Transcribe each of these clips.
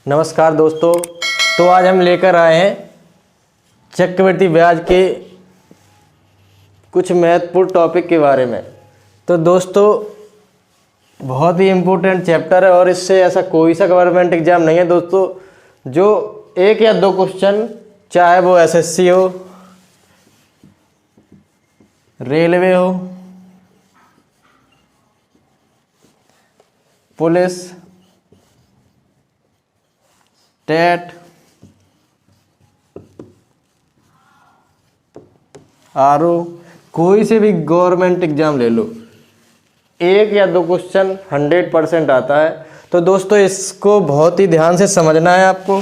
नमस्कार दोस्तों। तो आज हम लेकर आए हैं चक्रवृद्धि ब्याज के कुछ महत्वपूर्ण टॉपिक के बारे में। तो दोस्तों बहुत ही इम्पोर्टेंट चैप्टर है और इससे ऐसा कोई सा गवर्नमेंट एग्जाम नहीं है दोस्तों जो एक या दो क्वेश्चन, चाहे वो एसएससी हो, रेलवे हो, पुलिस, टेट, आरओ, कोई से भी गवर्नमेंट एग्जाम ले लो, एक या दो क्वेश्चन 100% आता है। तो दोस्तों इसको बहुत ही ध्यान से समझना है आपको,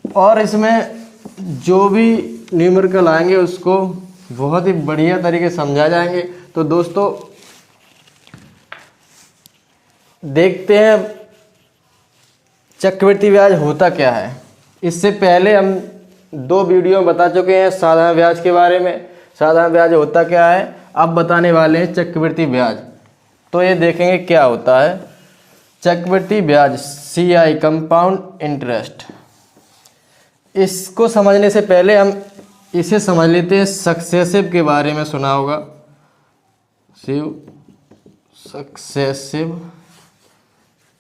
और इसमें जो भी न्यूमेरिकल आएंगे उसको बहुत ही बढ़िया तरीके से समझा जाएंगे। तो दोस्तों देखते हैं चक्रवृद्धि ब्याज होता क्या है। इससे पहले हम 2 वीडियो में बता चुके हैं साधारण ब्याज के बारे में, साधारण ब्याज होता क्या है। अब बताने वाले हैं चक्रवृद्धि ब्याज। तो ये देखेंगे क्या होता है चक्रवृद्धि ब्याज, CI कंपाउंड इंटरेस्ट। इसको समझने से पहले हम इसे समझ लेते हैं सक्सेसिव के बारे में, सुना होगा सक्सेसिव,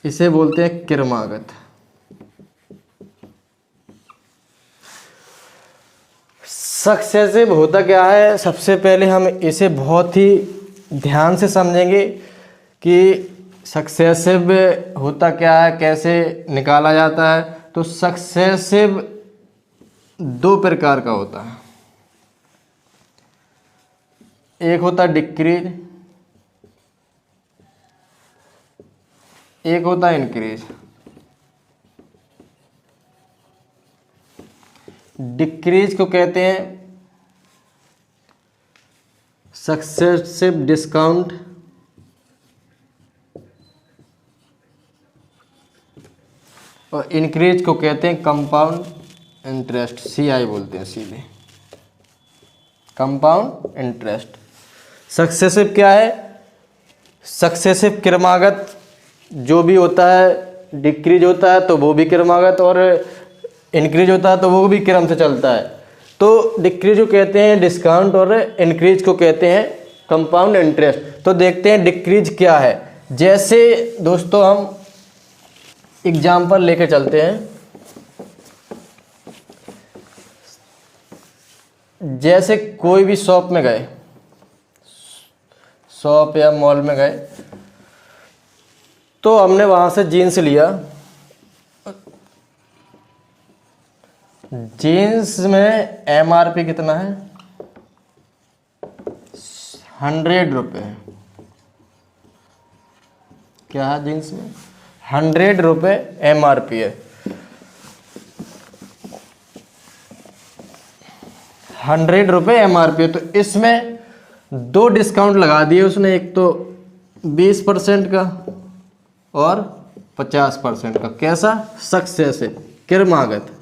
इसे बोलते हैं क्रमागत। सक्सेसिव होता क्या है, सबसे पहले हम इसे बहुत ही ध्यान से समझेंगे कि सक्सेसिव होता क्या है, कैसे निकाला जाता है। तो सक्सेसिव 2 प्रकार का होता है, एक होता है डिक्रीज, एक होता है इंक्रीज। डिक्रीज को कहते हैं सक्सेसिव डिस्काउंट, और इंक्रीज को कहते हैं कंपाउंड इंटरेस्ट, CI बोलते हैं सीधे, कंपाउंड इंटरेस्ट। सक्सेसिव क्या है, सक्सेसिव क्रमागत जो भी होता है, डिक्रीज होता है तो वो भी क्रमागत, और इंक्रीज होता है तो वो भी क्रम से चलता है। तो डिक्रीज को कहते हैं डिस्काउंट और इंक्रीज को कहते हैं कंपाउंड इंटरेस्ट। तो देखते हैं डिक्रीज क्या है। जैसे दोस्तों हम एग्जाम्पल लेके चलते हैं, जैसे कोई भी शॉप में गए, शॉप या मॉल में गए, तो हमने वहां से जीन्स लिया। जीन्स में MRP कितना है, 100 रुपये। क्या है जीन्स में, 100 रुपये MRP है। 100 रुपये MRP है। तो इसमें 2 डिस्काउंट लगा दिए उसने, एक तो 20% का और 50% का। कैसा, सक्सेसिव क्रमागत।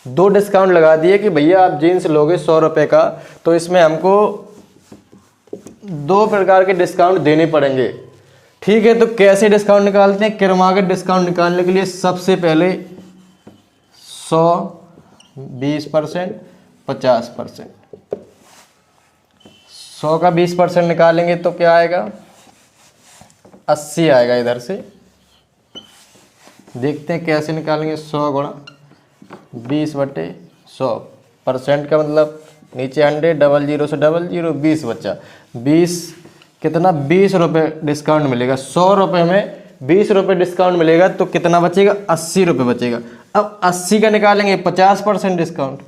2 डिस्काउंट लगा दिए कि भैया आप जीन्स लोगे 100 रुपये का, तो इसमें हमको 2 प्रकार के डिस्काउंट देने पड़ेंगे। ठीक है, तो कैसे डिस्काउंट निकालते हैं। क्रमागत डिस्काउंट निकालने के लिए सबसे पहले 100, 20%, 50%। 100 का 20% निकालेंगे तो क्या आएगा, 80 आएगा। इधर से देखते हैं कैसे निकालेंगे। 100 गुणा 20/100, परसेंट का मतलब नीचे 100, 00 से 00, 20 बचा। 20 कितना, 20 रुपये डिस्काउंट मिलेगा। 100 रुपये में 20 रुपये डिस्काउंट मिलेगा तो कितना बचेगा, 80 रुपये बचेगा। अब 80 का निकालेंगे 50% डिस्काउंट।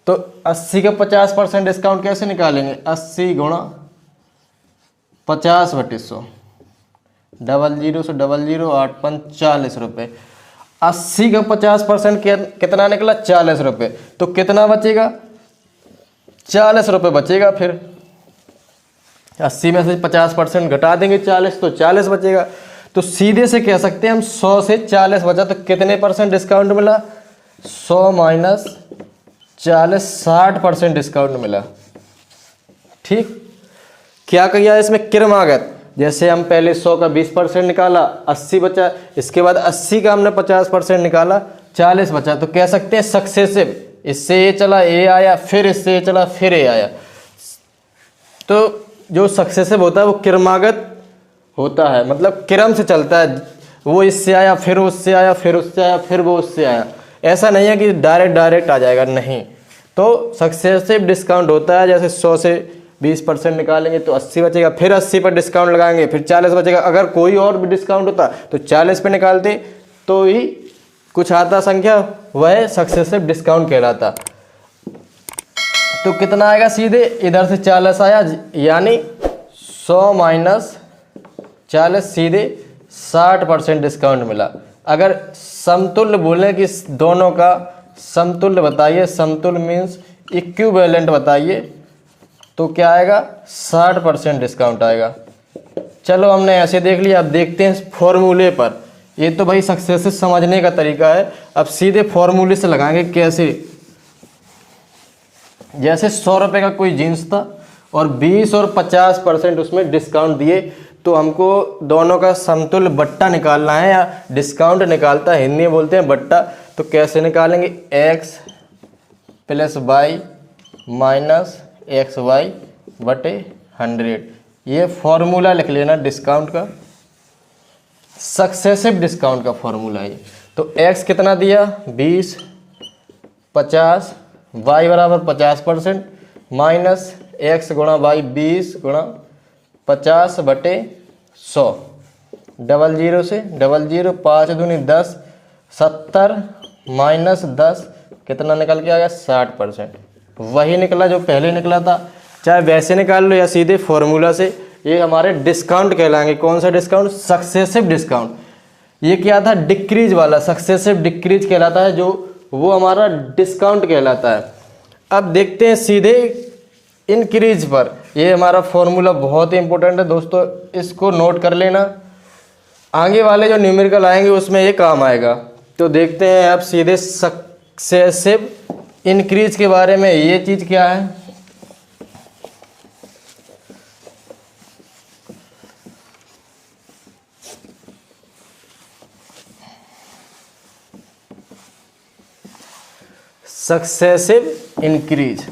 तो 80 का 50% डिस्काउंट कैसे निकालेंगे, 80 गुणा 50/100, 00 से 00, 8 5 40 रुपये। 80 का 50% कितना निकला, 40 रुपये। तो कितना बचेगा, 40 रुपये बचेगा। फिर 80 में से 50% घटा देंगे 40, तो 40 बचेगा। तो सीधे से कह सकते हैं हम 100 से 40 बचा, तो कितने % डिस्काउंट मिला, 100 माइनस 40, 60% डिस्काउंट मिला। ठीक, क्या किया इसमें, क्रमागत जैसे हम पहले 100 का 20% निकाला, 80 बचा, इसके बाद 80 का हमने 50% निकाला, 40 बचा। तो कह सकते हैं सक्सेसिव, इससे ये चला ए आया, फिर इससे ये चला, फिर ए आया। तो जो सक्सेसिव होता है वो क्रमागत होता है, मतलब क्रम से चलता है। वो इससे आया, फिर उससे आया, फिर उससे आया, फिर वो उससे आया। ऐसा नहीं है कि डायरेक्ट आ जाएगा, नहीं। तो सक्सेसिव डिस्काउंट होता है, जैसे 100 से 20% निकालेंगे तो 80 बचेगा, फिर 80 पर डिस्काउंट लगाएंगे, फिर 40 बचेगा। अगर कोई और भी डिस्काउंट होता तो 40 पे निकालते तो ही कुछ आता संख्या, वह सक्सेसिव डिस्काउंट कहलाता। तो कितना आएगा, सीधे इधर से 40 आया, यानी 100 माइनस 40, सीधे 60% डिस्काउंट मिला। अगर समतुल्य बोलें कि दोनों का समतुल्य बताइए, समतुल्य मीन्स इक्विवेलेंट बताइए, तो क्या आएगा, 60% डिस्काउंट आएगा। चलो हमने ऐसे देख लिया, अब देखते हैं फॉर्मूले पर। ये तो भाई सक्सेसिव समझने का तरीका है, अब सीधे फॉर्मूले से लगाएंगे। कैसे, जैसे 100 रुपये का कोई जीन्स था और 20 और 50% उसमें डिस्काउंट दिए, तो हमको दोनों का समतुल्य बट्टा निकालना है, या डिस्काउंट निकालता है, हिंदी में बोलते हैं बट्टा। तो कैसे निकालेंगे, x plus y minus x y बटे 100। ये फॉर्मूला लिख लेना डिस्काउंट का, सक्सेसिव डिस्काउंट का फॉर्मूला है। तो x कितना दिया, 20, 50, y बराबर 50% माइनस x गुणा वाई 20 गुणा 50 बटे 100, 00 से 00, 5 दूनी 10, 70 माइनस 10 कितना निकल के आ गया, 60%। वही निकला जो पहले निकला था, चाहे वैसे निकाल लो या सीधे फॉर्मूला से। ये हमारे डिस्काउंट कहलाएंगे। कौन सा डिस्काउंट, सक्सेसिव डिस्काउंट। ये क्या था, डिक्रीज वाला, सक्सेसिव डिक्रीज कहलाता है, जो वो हमारा डिस्काउंट कहलाता है। अब देखते हैं सीधे इंक्रीज पर। ये हमारा फॉर्मूला बहुत ही इंपॉर्टेंट है दोस्तों, इसको नोट कर लेना, आगे वाले जो न्यूमेरिकल आएंगे उसमें ये काम आएगा। तो देखते हैं अब सीधे सक्सेसिव इंक्रीज के बारे में। ये चीज़ क्या है, सक्सेसिव इंक्रीज।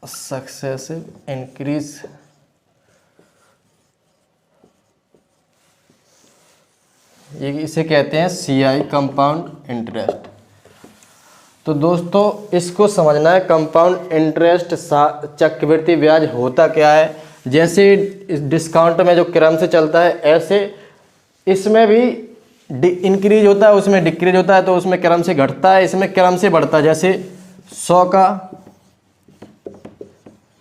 सक्सेसिव इंक्रीज ये इसे कहते हैं CI कंपाउंड इंटरेस्ट। तो दोस्तों इसको समझना है, कंपाउंड इंटरेस्ट चक्रवृद्धि ब्याज होता क्या है। जैसे इस डिस्काउंट में जो क्रम से चलता है, ऐसे इसमें भी इंक्रीज होता है, उसमें डिक्रीज होता है। तो उसमें क्रम से घटता है, इसमें क्रम से बढ़ता है। जैसे 100 का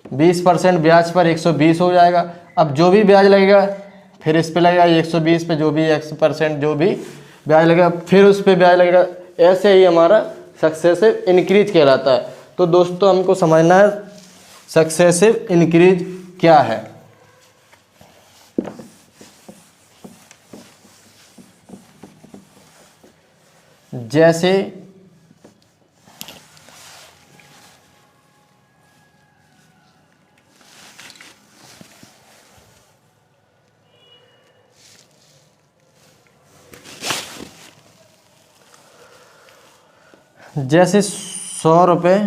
20% ब्याज पर 120 हो जाएगा। अब जो भी ब्याज लगेगा फिर इस पे लगेगा, 120 पे जो भी x% जो भी ब्याज लगेगा फिर उस पे ब्याज लगेगा। ऐसे ही हमारा सक्सेसिव इंक्रीज कहलाता है। तो दोस्तों हमको समझना है सक्सेसिव इंक्रीज क्या है। जैसे जैसे 100 रुपये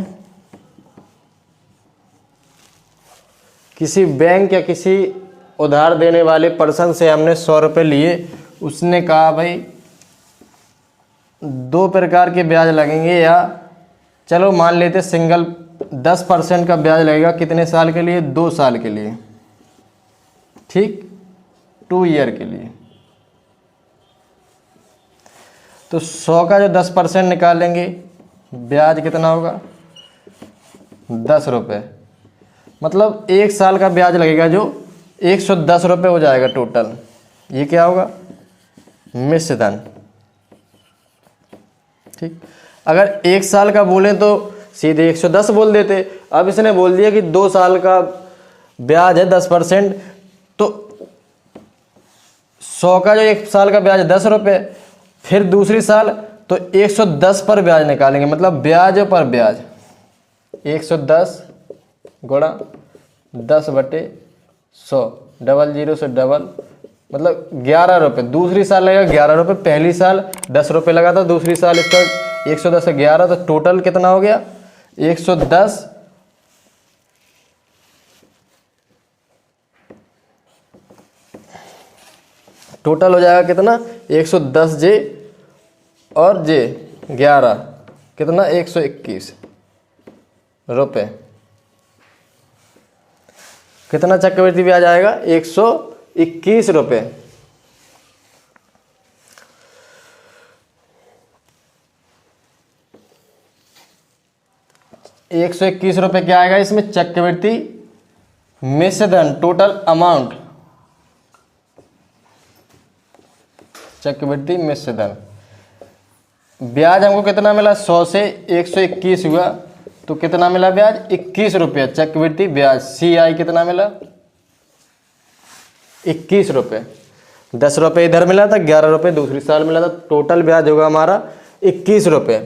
किसी बैंक या किसी उधार देने वाले पर्सन से हमने 100 रुपये लिए, उसने कहा भाई 2 प्रकार के ब्याज लगेंगे, या चलो मान लेते सिंगल 10% का ब्याज लगेगा। कितने साल के लिए, 2 साल के लिए, ठीक, 2 ईयर के लिए। तो 100 का जो 10% निकालेंगे, ब्याज कितना होगा, 10 रुपये। मतलब 1 साल का ब्याज लगेगा जो 110 रुपये हो जाएगा टोटल। ये क्या होगा, मिश्र धन, ठीक। अगर 1 साल का बोलें तो सीधे 110 बोल देते। अब इसने बोल दिया कि 2 साल का ब्याज है 10%, तो 100 का जो 1 साल का ब्याज 10 रुपये, फिर दूसरी साल तो 110 पर ब्याज निकालेंगे। मतलब ब्याज पर ब्याज 110 गुणा 10/100, 00 से डबल मतलब 11 रुपये। दूसरी साल लगेगा 11 रुपये, पहली साल 10 रुपये लगा था, दूसरी साल इसका 110 से 11, तो टोटल कितना हो गया 110। टोटल हो जाएगा कितना 110 जे और जे 11 कितना 121 रुपये। कितना चक्रवृद्धि ब्याज आएगा 121 रुपये। 121 रुपये क्या आएगा इसमें चक्रवृद्धि मिश्र धन टोटल अमाउंट, चक्रवृद्धि मिश्र धन। ब्याज हमको कितना मिला 100 से 121 हुआ तो कितना मिला ब्याज 21 रुपये चक्रवृद्धि ब्याज। CI कितना मिला 21 रुपये। 10 रुपये इधर मिला था, 11 रुपये दूसरी साल मिला था, टोटल ब्याज होगा हमारा 21 रुपये।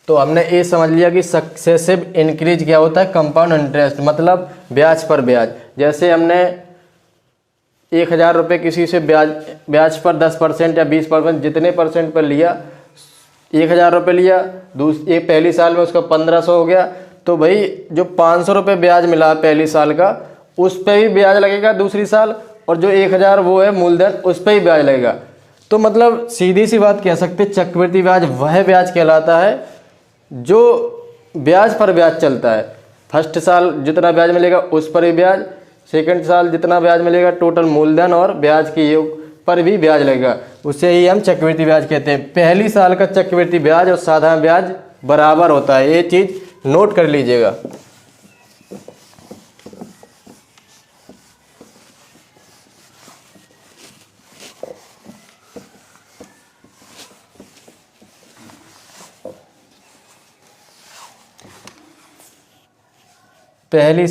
तो हमने ये समझ लिया कि सक्सेसिव इंक्रीज क्या होता है, कंपाउंड इंटरेस्ट मतलब ब्याज पर ब्याज। जैसे हमने 1000 रुपये किसी से ब्याज पर 10% या 20% जितने परसेंट पर लिया, 1000 रुपये लिया, ये पहली साल में उसका 1500 हो गया, तो भाई जो 500 रुपये ब्याज मिला पहली साल का उस पर भी ब्याज लगेगा दूसरी साल, और जो 1000 वो है मूलधन उस पर ही ब्याज लगेगा। तो मतलब सीधी सी बात कह सकते चक्रवृद्धि ब्याज वह ब्याज कहलाता है जो ब्याज पर ब्याज चलता है। फर्स्ट साल जितना ब्याज मिलेगा उस पर ही ब्याज, सेकंड साल जितना ब्याज मिलेगा टोटल मूलधन और ब्याज के योग पर भी ब्याज लगेगा, उसे ही हम चक्रवृद्धि ब्याज कहते हैं। पहली साल का चक्रवृद्धि ब्याज और साधारण ब्याज बराबर होता है, ये चीज नोट कर लीजिएगा। पहले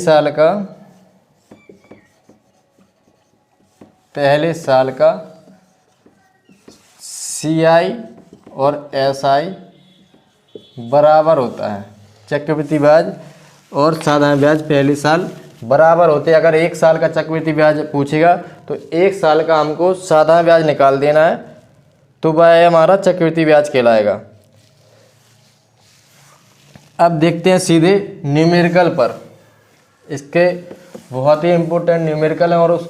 साल का CI और SI बराबर होता है। चक्रवृद्धि ब्याज और साधारण ब्याज पहले साल बराबर होते हैं। अगर एक साल का चक्रवृद्धि ब्याज पूछेगा तो एक साल का हमको साधारण ब्याज निकाल देना है, तो वह हमारा चक्रवृद्धि ब्याज कहलाएगा। अब देखते हैं सीधे न्यूमेरिकल पर। इसके बहुत ही इम्पोर्टेंट न्यूमेरिकल है और उस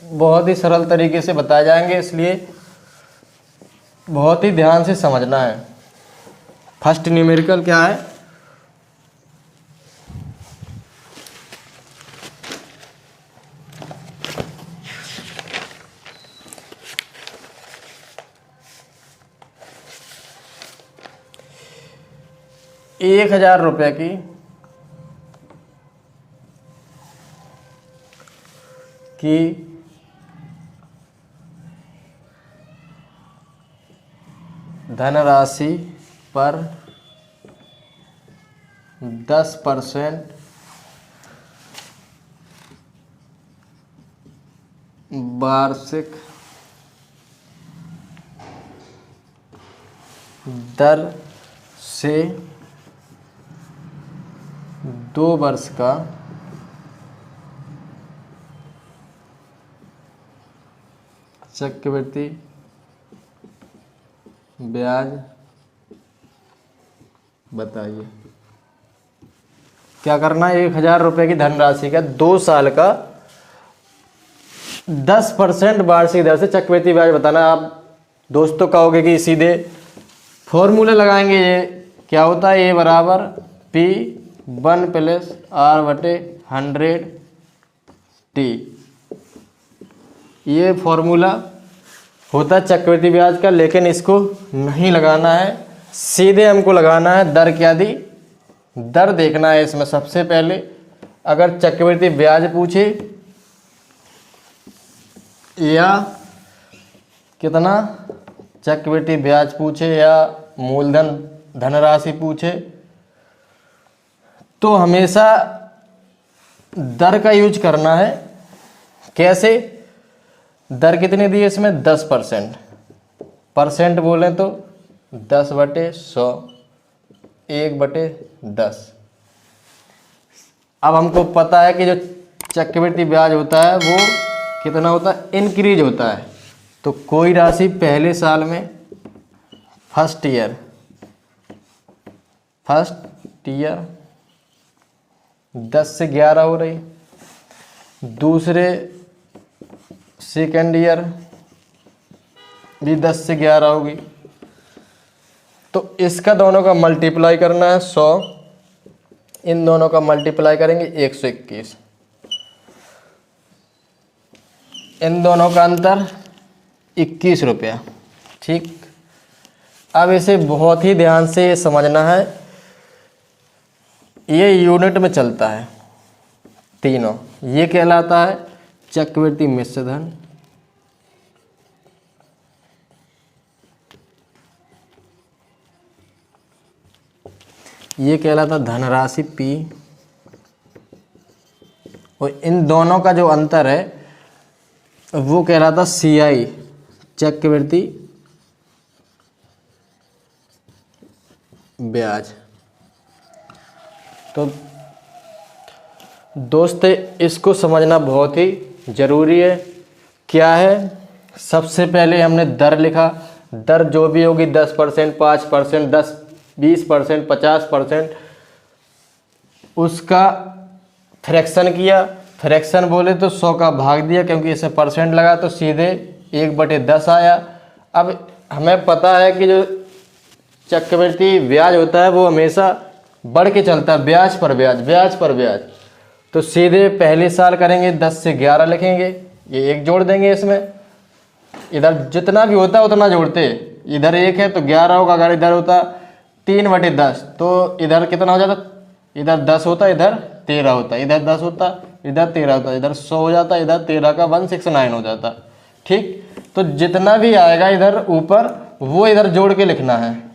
बहुत ही सरल तरीके से बताए जाएंगे, इसलिए बहुत ही ध्यान से समझना है। फर्स्ट न्यूमेरिकल क्या है, ₹1000 की धनराशि पर 10% वार्षिक दर से 2 वर्ष का चक्रवृद्धि ब्याज बताइए। क्या करना है, ₹1000 की धनराशि का 2 साल का 10% वार्षिक दर से चक्रवृद्धि ब्याज बताना। आप दोस्तों कहोगे कि सीधे फॉर्मूला लगाएंगे, ये क्या होता है, ये बराबर P1 + R/100T, ये फॉर्मूला होता है चक्रवृद्धि ब्याज का। लेकिन इसको नहीं लगाना है, सीधे हमको लगाना है दर क्या दी, दर देखना है इसमें। सबसे पहले अगर चक्रवृद्धि ब्याज पूछे या कितना चक्रवृद्धि ब्याज पूछे या मूलधन धनराशि पूछे, तो हमेशा दर का यूज करना है। कैसे, दर कितनी दी है इसमें 10%, परसेंट बोलें तो 10/100, 1/10। अब हमको पता है कि जो चक्रवृद्धि ब्याज होता है वो कितना होता है, इंक्रीज होता है। तो कोई राशि पहले साल में फर्स्ट ईयर 10 से 11 हो रही, दूसरे सेकेंड ईयर भी 10 से 11 होगी। तो इसका दोनों का मल्टीप्लाई करना है 100, इन दोनों का मल्टीप्लाई करेंगे 121, इन दोनों का अंतर 21 रुपया। ठीक, अब इसे बहुत ही ध्यान से समझना है, ये यूनिट में चलता है तीनों। ये कहलाता है चक्रवृद्धि मिश्र धन, ये कहलाता धनराशि P, और इन दोनों का जो अंतर है वो कहलाता CI, चक्रवृद्धि ब्याज। तो दोस्त इसको समझना बहुत ही ज़रूरी है। क्या है, सबसे पहले हमने दर लिखा, दर जो भी होगी 10%, 5%, 10, 20%, 50%, उसका फ्रैक्शन किया। फ्रैक्शन बोले तो 100 का भाग दिया, क्योंकि इसमें परसेंट लगा तो सीधे 1/10 आया। अब हमें पता है कि जो चक्रवृद्धि ब्याज होता है वो हमेशा बढ़ के चलता है, ब्याज पर ब्याज, ब्याज पर ब्याज। तो सीधे पहले साल करेंगे 10 से 11 लिखेंगे, ये 1 जोड़ देंगे इसमें, इधर जितना भी होता है उतना जोड़ते। इधर 1 है तो 11 होगा, अगर इधर होता 3/10 तो इधर कितना हो जाता, इधर 10 होता, इधर 13 होता, इधर 10 होता, इधर 13 होता, इधर 100 हो जाता, इधर 13 का 169 हो जाता। ठीक, तो जितना भी आएगा इधर ऊपर वो इधर जोड़ के लिखना है।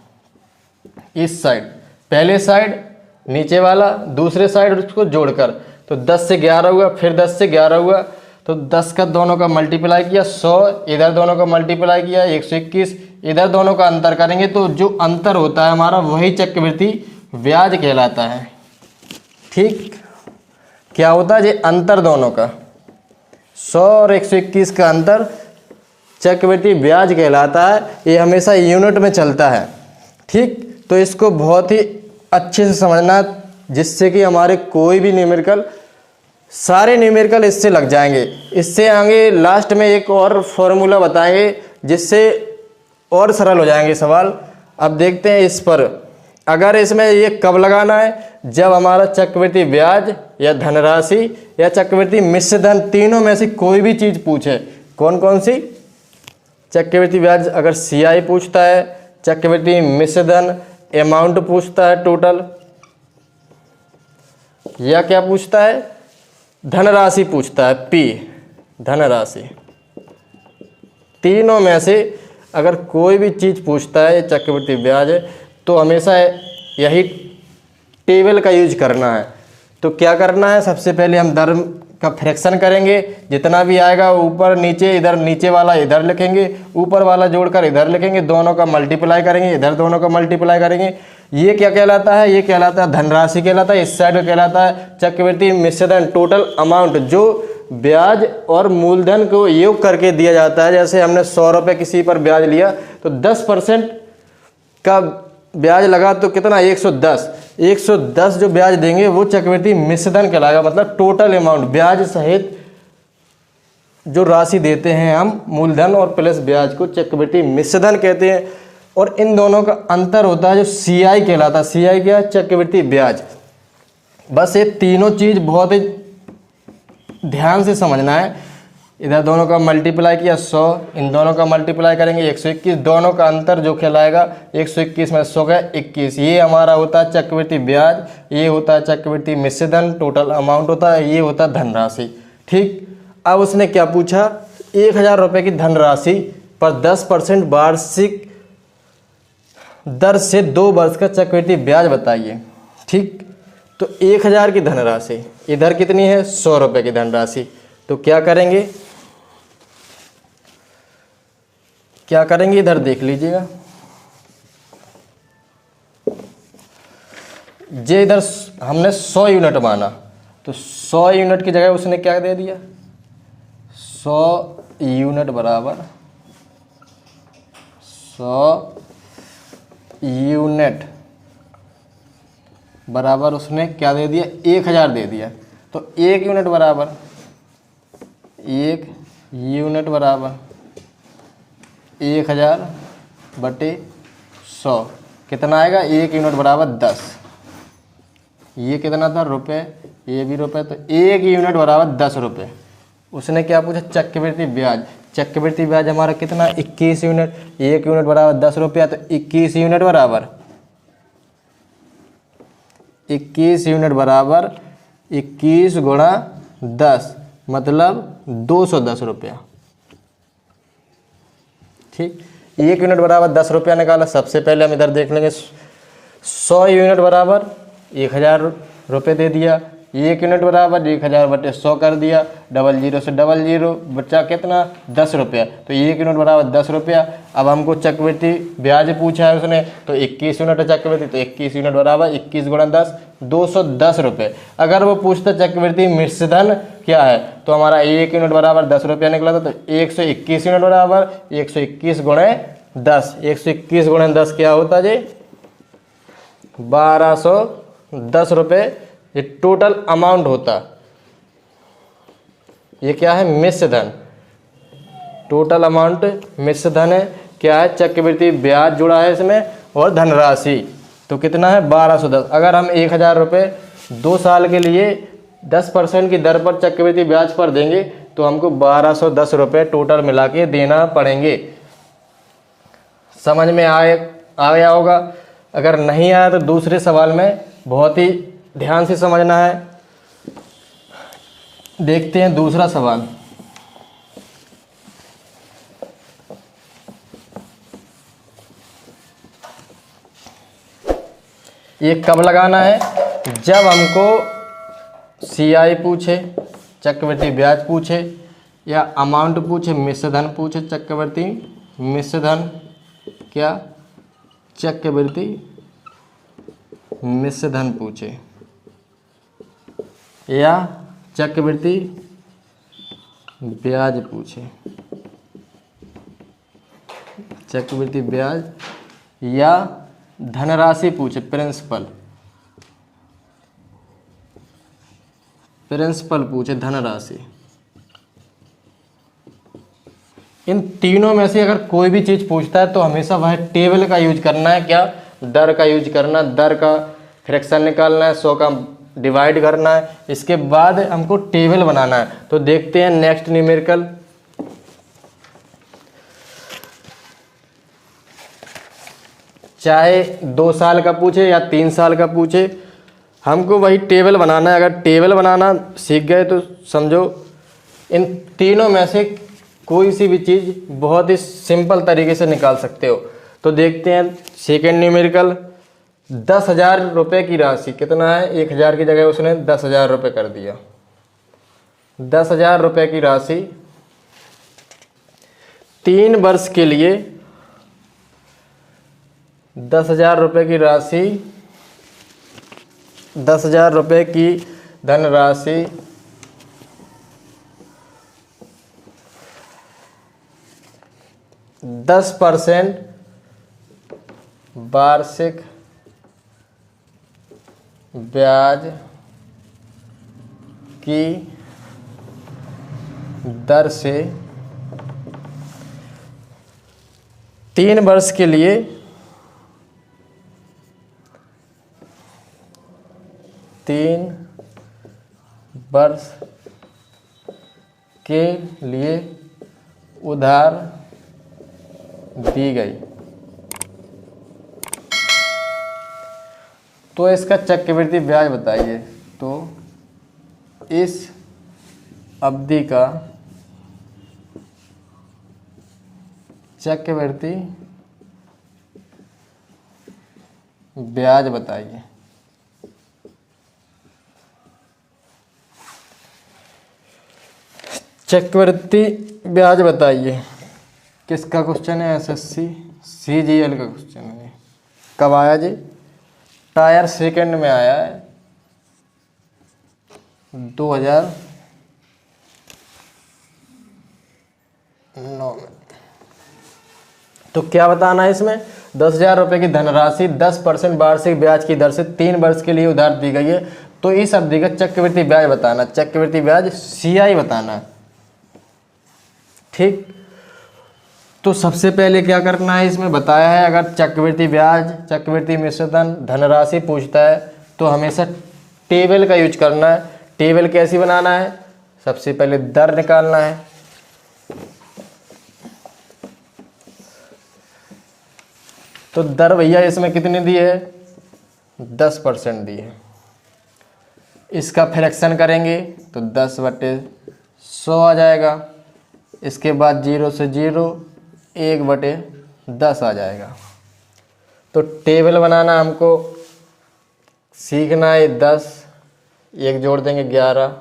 इस साइड पहले साइड नीचे वाला, दूसरे साइड उसको जोड़कर, तो 10 से 11 हुआ, फिर 10 से 11 हुआ, तो 10 का दोनों का मल्टीप्लाई किया 100, इधर दोनों का मल्टीप्लाई किया 121, इधर दोनों का अंतर करेंगे तो जो अंतर होता है हमारा वही चक्रवृद्धि ब्याज कहलाता है। ठीक, क्या होता है ये अंतर दोनों का 100 और 121 का अंतर चक्रवृद्धि ब्याज कहलाता है। ये हमेशा यूनिट में चलता है। ठीक, तो इसको बहुत ही अच्छे से समझना, जिससे कि हमारे कोई भी न्यूमेरिकल, सारे न्यूमेरिकल इससे लग जाएंगे। इससे आगे लास्ट में एक और फॉर्मूला बताएंगे जिससे और सरल हो जाएंगे सवाल। अब देखते हैं इस पर, अगर इसमें ये कब लगाना है, जब हमारा चक्रवृद्धि ब्याज या धनराशि या चक्रवृद्धि मिश्र धन, तीनों में से कोई भी चीज़ पूछे। कौन कौन सी? चक्रवृद्धि ब्याज अगर CI पूछता है, चक्रवृद्धि मिश्र धन अमाउंट पूछता है टोटल, या क्या पूछता है, धनराशि पूछता है P, धनराशि। तीनों में से अगर कोई भी चीज़ पूछता है चक्रवृद्धि ब्याज है, तो हमेशा यही टेबल का यूज करना है। तो क्या करना है, सबसे पहले हम दर का फ्रैक्शन करेंगे, जितना भी आएगा ऊपर नीचे, इधर नीचे वाला इधर लिखेंगे, ऊपर वाला जोड़कर इधर लिखेंगे, दोनों का मल्टीप्लाई करेंगे, इधर दोनों का मल्टीप्लाई करेंगे। ये क्या कहलाता है, ये कहलाता है धनराशि कहलाता है। इस साइड में कहलाता है चक्रवृद्धि मिश्र धन, टोटल अमाउंट, जो ब्याज और मूलधन को योग करके दिया जाता है। जैसे हमने 100 रुपये किसी पर ब्याज लिया तो 10% का ब्याज लगा तो कितना, 110 जो ब्याज देंगे वो चक्रवृद्धि मिश्र धन कहलाएगा। मतलब टोटल अमाउंट, ब्याज सहित जो राशि देते हैं हम, मूलधन और प्लस ब्याज को चक्रवृद्धि मिश्र धन कहते हैं। और इन दोनों का अंतर होता है जो CI कहलाता है। CI क्या है, चक्रवृद्धि ब्याज। बस ये तीनों चीज़ बहुत ही ध्यान से समझना है। इधर दोनों का मल्टीप्लाई किया 100, इन दोनों का मल्टीप्लाई करेंगे 121, दोनों का अंतर जो कहलाएगा 121 में 100 का 21। ये हमारा होता है चक्रवृद्धि ब्याज, ये होता है चक्रवृद्धि मिश्र धन, टोटल अमाउंट होता है, ये होता है धनराशि। ठीक, अब उसने क्या पूछा, 1000 रुपये की धनराशि पर 10% वार्षिक दर से 2 वर्ष का चक्रवृद्धि ब्याज बताइए। ठीक, तो 1000 की धनराशि, इधर कितनी है, 100 रुपये की धनराशि। तो क्या करेंगे, इधर देख लीजिएगा, जे इधर हमने 100 यूनिट माना, तो 100 यूनिट की जगह उसने क्या दे दिया, 100 यूनिट बराबर 100 यूनिट बराबर उसने क्या दे दिया, 1000 दे दिया। तो 1 यूनिट बराबर 1 यूनिट बराबर 1000 बटे 100 कितना आएगा, 1 यूनिट बराबर 10। ये कितना था, रुपए, ये भी रुपए, तो 1 यूनिट बराबर 10 रुपये। उसने क्या पूछा, चक्रवृद्धि ब्याज। चक्रवृद्धि ब्याज हमारा कितना, 21 यूनिट। 1 यूनिट बराबर 10 रुपया, तो 21 यूनिट बराबर 21 यूनिट बराबर 21 गुणा 10 मतलब 210 रुपया। ठीक, 1 यूनिट बराबर 10 रुपया निकाला। सबसे पहले हम इधर देख लेंगे, 100 यूनिट बराबर 1000 रुपये दे दिया। 1 यूनिट बराबर 1000 बटे 100 कर दिया, 00 से 00 बचा कितना, 10 रुपया। तो 1 यूनिट बराबर 10 रुपया। अब हमको चक्रवृद्धि ब्याज पूछा है उसने, तो 21 यूनिट है चक्रवृद्धि, तो 21 यूनिट बराबर 21 गुणा 10 210 रुपये। अगर वो पूछता चक्रवृद्धि मिश्रधन क्या है, तो हमारा 1 यूनिट बराबर 10 रुपया निकला था। तो 121 यूनिट बराबर 121 गुणे 10, 121 गुणे 10 क्या होता जी, 1210 रुपये ये टोटल अमाउंट होता। ये क्या है, मिश्रधन। टोटल अमाउंट मिश्रधन है, क्या है, चक्रवृद्धि ब्याज जुड़ा है इसमें और धनराशि। तो कितना है, 1210। अगर हम 1000 रुपये 2 साल के लिए 10% की दर पर चक्रवृद्धि ब्याज पर देंगे, तो हमको 1210 रुपये टोटल मिला के देना पड़ेंगे। समझ में आ गया होगा। अगर नहीं आया तो दूसरे सवाल में बहुत ही ध्यान से समझना है। देखते हैं दूसरा सवाल। ये कब लगाना है, जब हमको CI पूछे, चक्रवृद्धि ब्याज पूछे, या अमाउंट पूछे, मिश्रधन पूछे, चक्रवृद्धि मिश्रधन क्या, चक्रवृद्धि मिश्रधन पूछे, या चक्रवृद्धि ब्याज पूछे, चक्रवृद्धि ब्याज या धनराशि पूछे, प्रिंसिपल पूछे, धनराशि। इन तीनों में से अगर कोई भी चीज़ पूछता है तो हमेशा वह टेबल का यूज करना है। क्या, दर का यूज करना, दर का फ्रैक्शन निकालना है, 100 का डिवाइड करना है, इसके बाद हमको टेबल बनाना है। तो देखते हैं नेक्स्ट न्यूमेरिकल। चाहे 2 साल का पूछे या 3 साल का पूछे, हमको वही टेबल बनाना है। अगर टेबल बनाना सीख गए तो समझो इन तीनों में से कोई सी भी चीज़ बहुत ही सिंपल तरीके से निकाल सकते हो। तो देखते हैं सेकेंड न्यूमेरिकल। 10,000 रुपये की राशि कितना है, 1000 की जगह उसने 10,000 रुपये कर दिया। 10,000 रुपये की राशि 3 वर्ष के लिए, 10,000 रुपये की राशि, 10,000 रुपये की धनराशि 10% वार्षिक ब्याज की दर से 3 वर्ष के लिए 3 वर्ष के लिए उधार दी गई। तो इसका चक्रवृद्धि ब्याज बताइए। तो इस अवधि का चक्रवृद्धि ब्याज बताइए। चक्रवृद्धि ब्याज बताइए। किसका क्वेश्चन है, SSC CGL का क्वेश्चन है। कब आया जी, टायर सेकंड में आया है। 2009 में। तो क्या बताना है इसमें, 10,000 रुपये की धनराशि 10% वार्षिक ब्याज की दर से 3 वर्ष के लिए उधार दी गई है। तो इस अवधि का चक्रवृद्धि ब्याज बताना, चक्रवृद्धि ब्याज CI बताना। ठीक, तो सबसे पहले क्या करना है, इसमें बताया है अगर चक्रवृद्धि ब्याज, चक्रवृद्धि मिश्रधन, धनराशि पूछता है तो हमेशा टेबल का यूज करना है। टेबल कैसी बनाना है, सबसे पहले दर निकालना है। तो दर भैया इसमें कितनी दी है, 10% दी है। इसका फ्रैक्शन करेंगे तो 10/100 आ जाएगा। इसके बाद 0 से 0, 1/10 आ जाएगा। तो टेबल बनाना हमको सीखना है। 10, एक जोड़ देंगे 11,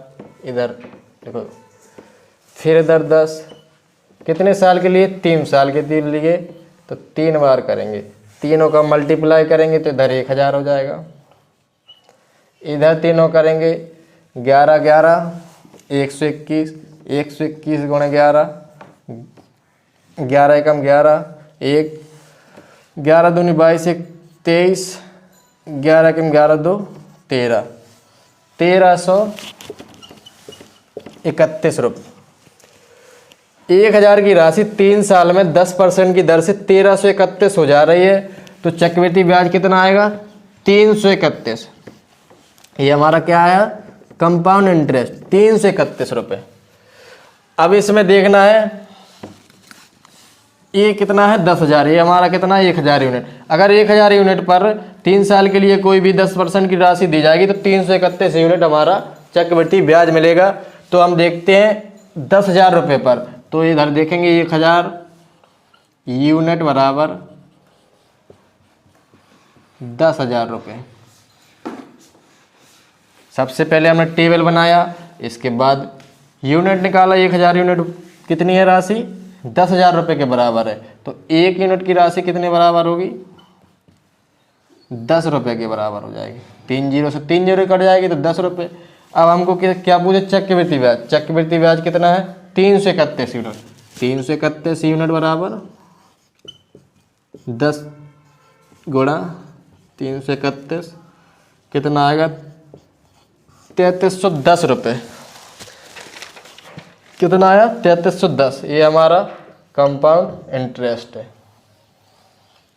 इधर देखो, फिर इधर 10, कितने साल के लिए, 3 साल के लिए। तो 3 बार करेंगे, तीनों का मल्टीप्लाई करेंगे तो इधर 1000 हो जाएगा। इधर तीनों करेंगे 11 11 121, 121 गुणे 11, 11 एकम 11, 1, 11 दूनी 22, 1 23, 11 एकम 11 2 13, 1331 रुपये। 1000 की राशि 3 साल में 10% की दर से 1331 हो जा रही है। तो चक्रवृद्धि ब्याज कितना आएगा, 331। ये हमारा क्या आया, कंपाउंड इंटरेस्ट 331 रुपये। अब इसमें देखना है ये कितना है, 10,000। ये हमारा कितना है, 1000 यूनिट। अगर 1000 यूनिट पर 3 साल के लिए कोई भी 10% की राशि दी जाएगी तो 331 यूनिट हमारा चक्रवृद्धि ब्याज मिलेगा। तो हम देखते हैं 10,000 रुपये पर, तो इधर देखेंगे 1000 यूनिट बराबर 10,000 रुपये। सबसे पहले हमने टेबल बनाया, इसके बाद यूनिट निकाला। 1000 यूनिट कितनी है राशि, 10,000 रुपये के बराबर है। तो 1 यूनिट की राशि कितने बराबर होगी, 10 रुपये के बराबर हो जाएगी। 3 0 से 3 0 कट जाएगी तो 10 रुपये। अब हमको क्या पूछे, चक्रवृद्धि ब्याज। चक्रवृद्धि ब्याज कितना है, 331 यूनिट। 331 यूनिट बराबर 10 गुणा 331 कितना आएगा, 3310 रुपये। कितना आया, 3310। ये हमारा कंपाउंड इंटरेस्ट है।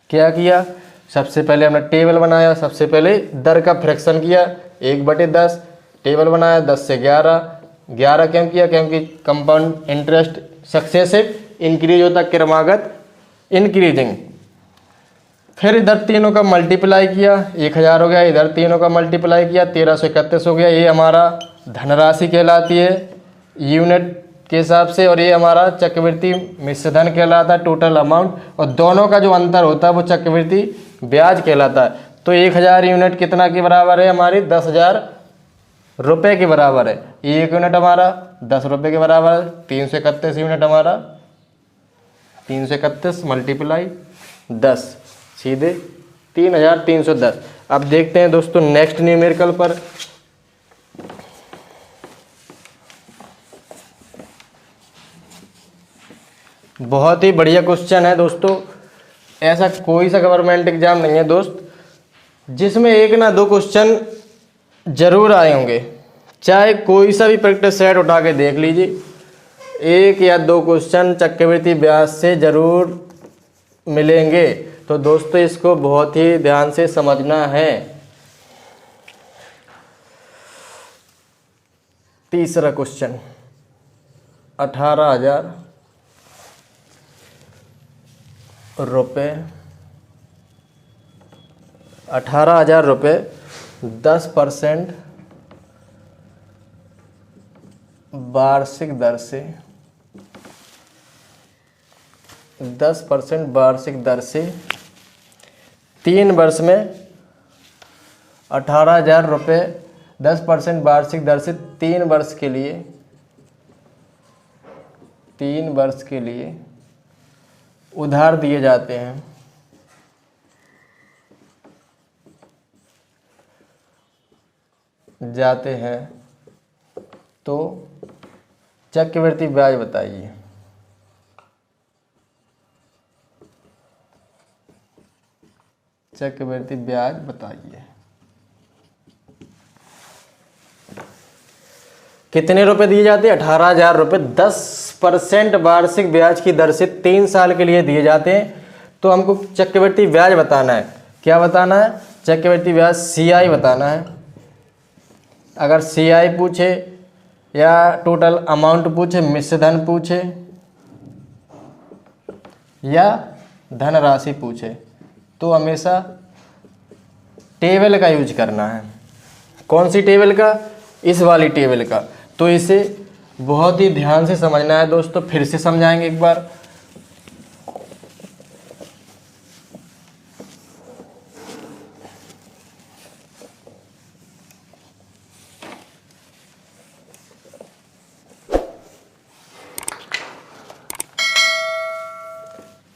क्या किया, सबसे पहले हमने टेबल बनाया, सबसे पहले दर का फ्रैक्शन किया, 1/10। टेबल बनाया 10 से 11, 11 क्यों किया, क्योंकि कंपाउंड इंटरेस्ट सक्सेसिव इंक्रीज होता, क्रमागत इंक्रीजिंग। फिर इधर तीनों का मल्टीप्लाई किया, 1000 हो गया। इधर तीनों का मल्टीप्लाई किया, 1331 हो गया। ये हमारा धनराशि कहलाती है यूनिट के हिसाब से, और ये हमारा चक्रवृद्धि मिश्रधन कहलाता है टोटल अमाउंट, और दोनों का जो अंतर होता है वो चक्रवृद्धि ब्याज कहलाता है। तो 1000 यूनिट कितना के बराबर है, हमारी 10,000 रुपये के बराबर है। 1 यूनिट हमारा 10 रुपये के बराबर है। 331 यूनिट हमारा 331 मल्टीप्लाई 10, सीधे 3310। अब देखते हैं दोस्तों नेक्स्ट न्यूमेरिकल पर। बहुत ही बढ़िया क्वेश्चन है दोस्तों। ऐसा कोई सा गवर्नमेंट एग्जाम नहीं है दोस्त जिसमें 1 ना 2 क्वेश्चन जरूर आए होंगे। चाहे कोई सा भी प्रैक्टिस सेट उठा के देख लीजिए, 1 या 2 क्वेश्चन चक्रवृद्धि ब्याज से जरूर मिलेंगे। तो दोस्तों इसको बहुत ही ध्यान से समझना है। तीसरा क्वेश्चन, 18,000 रुपये, 18,000 रुपये 10% वार्षिक दर से, 10% वार्षिक दर से 3 वर्ष में 18,000 रुपये 10% वार्षिक दर से 3 वर्ष के लिए, 3 वर्ष के लिए उधार दिए जाते हैं। तो चक्रवृद्धि ब्याज बताइए। चक्रवृद्धि ब्याज बताइए कितने रुपए दिए जाते हैं? 18,000 रुपये 10% वार्षिक ब्याज की दर से 3 साल के लिए दिए जाते हैं। तो हमको चक्रवृद्धि ब्याज बताना है। क्या बताना है? चक्रवृद्धि ब्याज CI बताना है। अगर CI पूछे या टोटल अमाउंट पूछे, मिश्र धन पूछे या धनराशि पूछे, तो हमेशा टेबल का यूज करना है। कौन सी टेबल का? इस वाली टेबल का। तो इसे बहुत ही ध्यान से समझना है दोस्तों। फिर से समझाएंगे एक बार।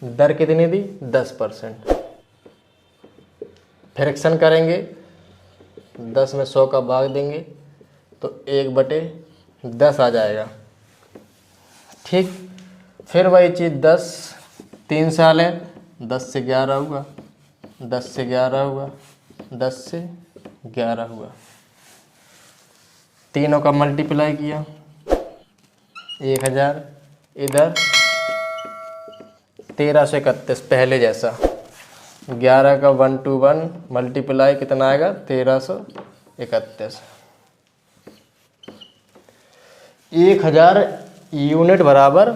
दर कितनी दी? 10%। फ्रैक्शन करेंगे, 10 में 100 का भाग देंगे तो 1/10 आ जाएगा। ठीक। फिर वही चीज़ 10, 3 साल है, 10 से 11 हुआ, 10 से 11 हुआ, 10 से 11 हुआ। तीनों का मल्टीप्लाई किया, 1000। इधर 1331 पहले जैसा। 11 का 1 to 1 मल्टीप्लाई कितना आएगा? 1331। 1000 यूनिट बराबर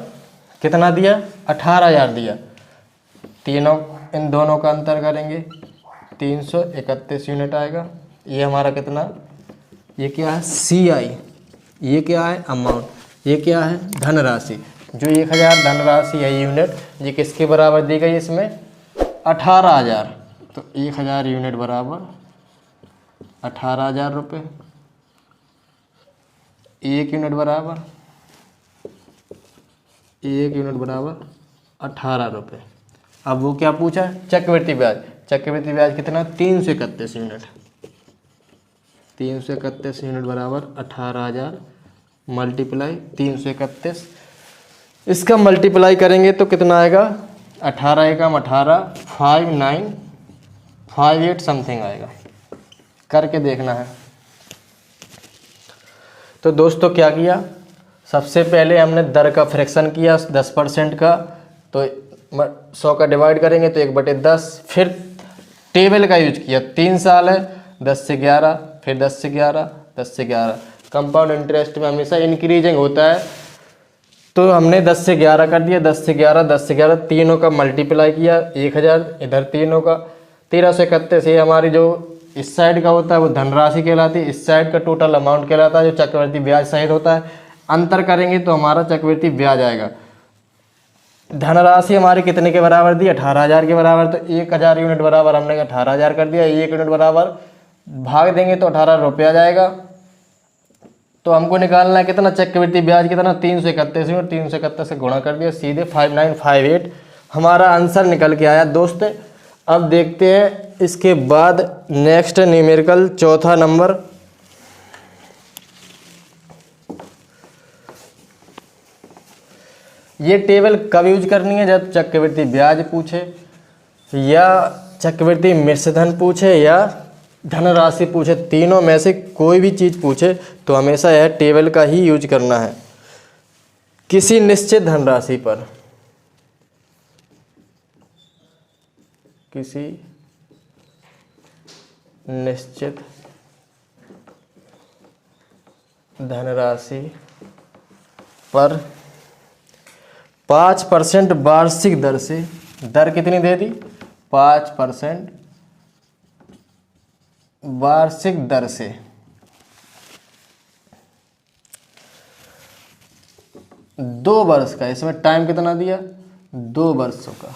कितना दिया? 18,000 दिया। तीनों इन दोनों का अंतर करेंगे, 331 यूनिट आएगा। ये हमारा कितना? ये क्या है? CI। ये क्या है? अमाउंट। ये क्या है? धनराशि। जो 1000 धनराशि है यूनिट, ये किसके बराबर दी गई? इसमें 18,000। तो 1000 यूनिट बराबर 18,000 रुपये। 1 यूनिट बराबर 1 यूनिट बराबर 18 रुपये। अब वो क्या पूछा? चक्रवृद्धि ब्याज। चक्रवृद्धि ब्याज कितना? 331 यूनिट। 331 यूनिट बराबर 18,000 मल्टीप्लाई 331। इसका मल्टीप्लाई करेंगे तो कितना आएगा? 18 एकम 18, 5958 समथिंग आएगा। करके देखना है। तो दोस्तों क्या किया? सबसे पहले हमने दर का फ्रैक्शन किया 10% का, तो 100 का डिवाइड करेंगे तो 1/10। फिर टेबल का यूज किया, 3 साल है, 10 से 11, फिर 10 से 11, 10 से 11। कंपाउंड इंटरेस्ट में हमेशा इंक्रीजिंग होता है, तो हमने 10 से 11 कर दिया। 10 से 11, 10 से 11, तीनों का मल्टीप्लाई किया, 1000। इधर तीनों का 1331। ये हमारी जो इस साइड का होता है वो धनराशि कहलाती है, इस साइड का टोटल अमाउंट कहलाता है, जो चक्रवृद्धि ब्याज सहित होता है। अंतर करेंगे तो हमारा चक्रवृद्धि ब्याज आएगा। धनराशि हमारी कितने के बराबर दी? 18,000 के बराबर। तो 1000 यूनिट बराबर हमने 18,000 कर दिया। 1 यूनिट बराबर भाग देंगे तो 18 रुपये आ जाएगा। तो हमको निकालना है कितना? चक्रवृद्धि ब्याज कितना? 331 यूनिट। 331 से गुणा कर दिया, सीधे 5958 हमारा आंसर निकल के आया दोस्त। अब देखते हैं इसके बाद नेक्स्ट न्यूमेरिकल, चौथा नंबर। ये टेबल कब यूज करनी है? जब चक्रवृद्धि ब्याज पूछे या चक्रवृद्धि मिश्रधन पूछे या धनराशि पूछे, तीनों में से कोई भी चीज़ पूछे तो हमेशा यह टेबल का ही यूज करना है। किसी निश्चित धनराशि पर, किसी निश्चित धनराशि पर 5% वार्षिक दर से, दर कितनी दे दी? 5% वार्षिक दर से 2 वर्ष का, इसमें टाइम कितना दिया? 2 वर्षों का,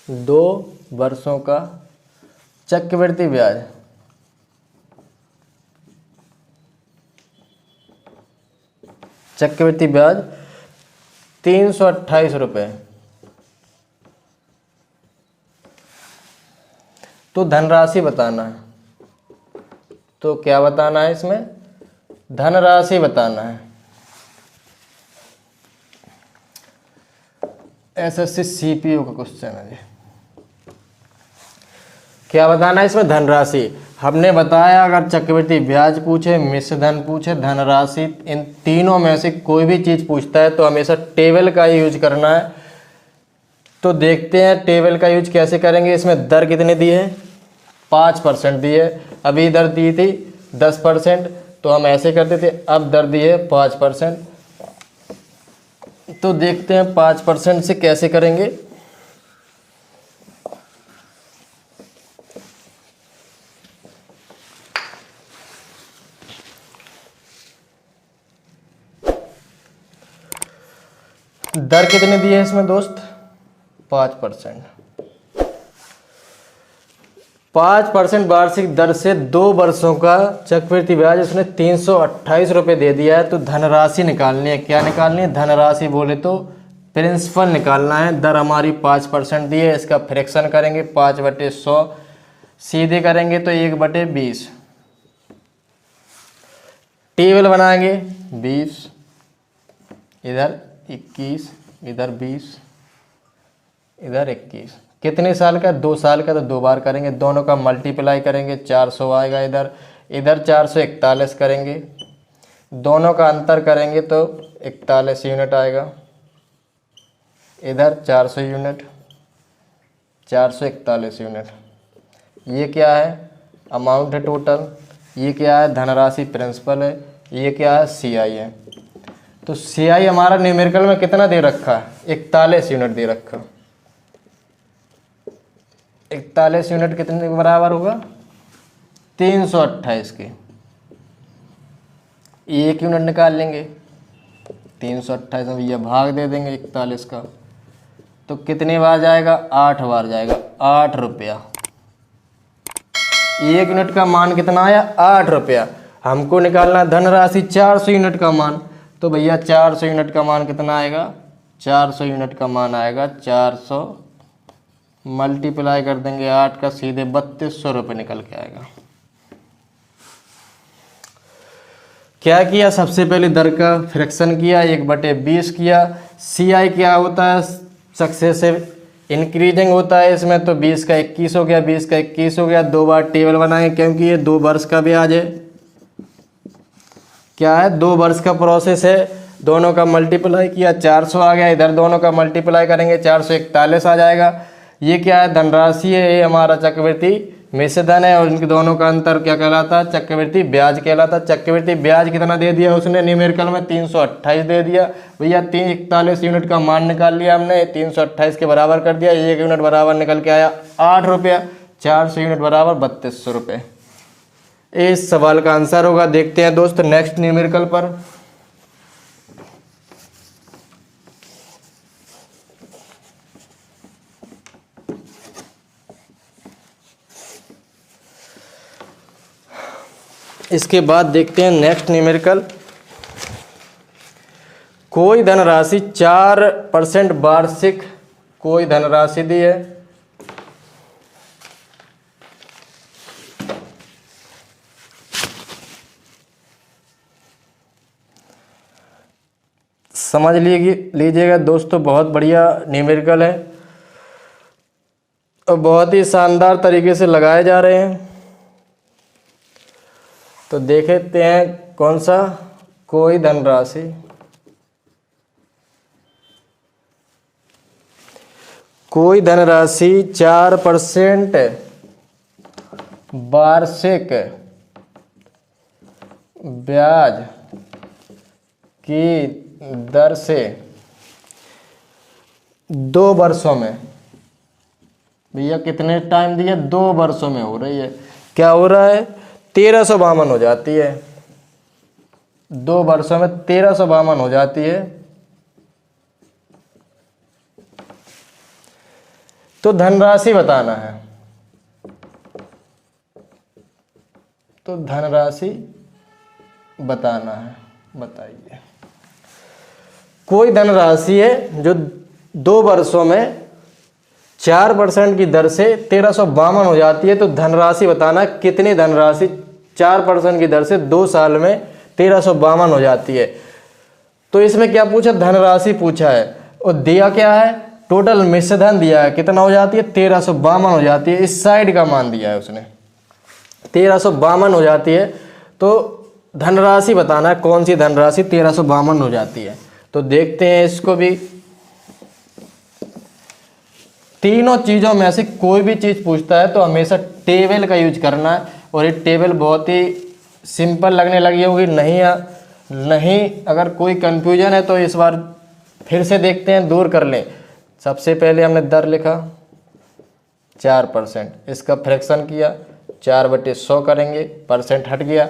2 वर्षों का चक्रवृद्धि ब्याज चक्रवृद्धि ब्याज 328 रुपये। तो धनराशि बताना है। तो क्या बताना है इसमें? धनराशि बताना है। एसएससी सीपीओ का क्वेश्चन है जी। क्या बताना है इसमें? धनराशि। हमने बताया अगर चक्रवृद्धि ब्याज पूछे, मिश्र धन पूछे, धनराशि, इन तीनों में से कोई भी चीज़ पूछता है तो हमेशा टेबल का यूज करना है। तो देखते हैं टेबल का यूज कैसे करेंगे। इसमें दर कितने दी है? 5% दी है। अभी दर दी थी 10%, तो हम ऐसे करते थे। अब दर दी है 5%। तो देखते हैं 5% से कैसे करेंगे। दर कितने दी है इसमें दोस्त? 5%। 5% वार्षिक दर से 2 वर्षों का चक्रवृद्धि ब्याज उसने 328 रुपये दे दिया है। तो धनराशि निकालनी है। क्या निकालनी है? धनराशि बोले तो प्रिंसिपल निकालना है। दर हमारी 5% दी है, इसका फ्रैक्शन करेंगे 5/100, सीधे करेंगे तो 1/20। टेबल बनाएंगे 20, इधर 21, इधर 20, इधर 21। कितने साल का? 2 साल का। तो 2 बार करेंगे, दोनों का मल्टीप्लाई करेंगे, 400 आएगा। इधर इधर 441 करेंगे, दोनों का अंतर करेंगे तो 41 यूनिट आएगा। इधर 400 यूनिट, 441 यूनिट। ये क्या है? अमाउंट है टोटल। ये क्या है? धनराशि प्रिंसिपल है। ये क्या है? सीआई है। तो सीआई हमारा न्यूमेरिकल में कितना दे रखा है? 41 यूनिट दे रखा। 41 यूनिट कितने के बराबर होगा? 328 के। 1 यूनिट निकाल लेंगे, 328 में भैया भाग दे देंगे 41 का। तो कितने बार जाएगा? 8 बार जाएगा। 8 रुपया। 1 यूनिट का मान कितना आया? 8 रुपया। हमको निकालना धनराशि 400 यूनिट का मान। तो भैया 400 यूनिट का मान कितना आएगा? 400 यूनिट का मान आएगा 400 मल्टीप्लाई कर देंगे 8 का, सीधे 3200 रुपये निकल के आएगा। क्या किया? सबसे पहले दर का फ्रैक्शन किया, 1/20 किया। सीआई क्या होता है? सक्सेसिव इंक्रीजिंग होता है इसमें। तो 20 का 21 हो गया, 20 का 21 हो गया। 2 बार टेबल बनाएंगे क्योंकि ये 2 वर्ष का ब्याज है। क्या है? 2 वर्ष का प्रोसेस है। दोनों का मल्टीप्लाई किया, 400 आ गया। इधर दोनों का मल्टीप्लाई करेंगे 441 आ जाएगा। ये क्या है? धनराशि है। ये हमारा चक्रवृद्धि मिश्र धन है और इनके दोनों का अंतर क्या कहलाता है? चक्रवृद्धि ब्याज कहलाता है। चक्रवृद्धि ब्याज कितना दे दिया उसने न्यूमेरिकल में? 328 दे दिया। भैया 41 यूनिट का मान निकाल लिया हमने, 328 के बराबर कर दिया। 1 यूनिट बराबर निकल के आया 8 रुपया। 400 यूनिट बराबर 3200 रुपये। इस सवाल का आंसर होगा। देखते हैं दोस्त नेक्स्ट न्यूमेरिकल पर। इसके बाद देखते हैं नेक्स्ट न्यूमेरिकल। कोई धनराशि 4% वार्षिक कोई धनराशि दी है। समझ लीजिएगा दोस्तों, बहुत बढ़िया न्यूमेरिकल है और बहुत ही शानदार तरीके से लगाए जा रहे हैं। तो देखते हैं कौन सा। कोई धनराशि कोई धनराशि 4% वार्षिक ब्याज की दर से 2 वर्षों में। भैया कितने टाइम दिया? 2 वर्षों में हो रही है। क्या हो रहा है? 1352 हो जाती है। 2 वर्षों में 1352 हो जाती है। तो धनराशि बताना है। तो धनराशि बताना है। बताइए। कोई धनराशि है जो 2 वर्षों में 4% की दर से 1352 हो जाती है। तो धनराशि बताना कितनी धनराशि 4% की दर से 2 साल में 1352 हो जाती है। तो इसमें क्या पूछा, धनराशि पूछा है और दिया क्या है, टोटल मिश्र धन दिया है, कितना हो जाती है 1352 हो जाती है। इस साइड का मान दिया है उसने 1352 हो जाती है। तो धनराशि बताना है कौन सी धनराशि 1352 हो जाती है। तो देखते हैं इसको भी। तीनों चीज़ों में से कोई भी चीज़ पूछता है तो हमेशा टेबल का यूज करना है। और ये टेबल बहुत ही सिंपल लगने लगी होगी, नहीं अगर कोई कंफ्यूजन है तो इस बार फिर से देखते हैं, दूर कर लें। सबसे पहले हमने दर लिखा 4%, इसका फ्रैक्शन किया 4/100 करेंगे, परसेंट हट गया,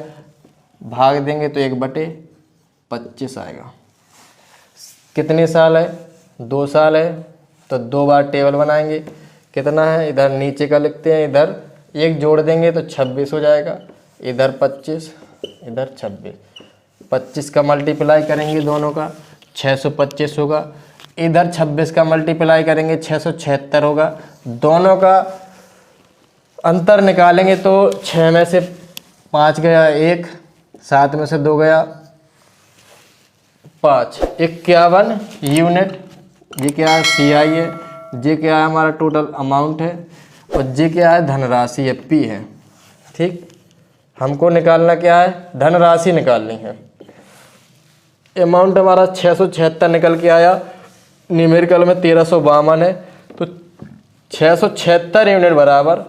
भाग देंगे तो 1/25 आएगा। कितने साल है, 2 साल है, तो 2 बार टेबल बनाएंगे। कितना है, इधर नीचे का लिखते हैं, इधर 1 जोड़ देंगे तो 26 हो जाएगा, इधर 25, इधर 26, 25 का मल्टीप्लाई करेंगे दोनों का 625 होगा, इधर 26 का मल्टीप्लाई करेंगे 676 होगा। दोनों का अंतर निकालेंगे तो 6 में से 5 गया 1, 7 में से 2 गया 5, 51 यूनिट। ये क्या है, CI है, जे क्या है हमारा टोटल अमाउंट है, और जे क्या है धनराशि है, P है। ठीक, हमको निकालना क्या है, धनराशि निकालनी है। अमाउंट हमारा 676 निकल के आया, न्यूमेरिकल में 1352 है, तो 676 यूनिट बराबर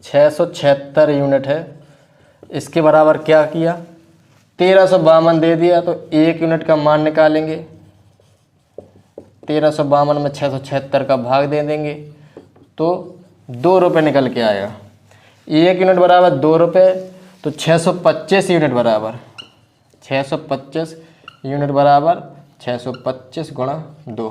676 यूनिट है। इसके बराबर क्या किया, 1352 दे दिया तो 1 यूनिट का मान निकालेंगे, 1352 में 676 का भाग दे देंगे तो 2 रुपये निकल के आएगा। 1 यूनिट बराबर 2 रुपये, तो 625 यूनिट बराबर 625 यूनिट बराबर 625 गुणा 2,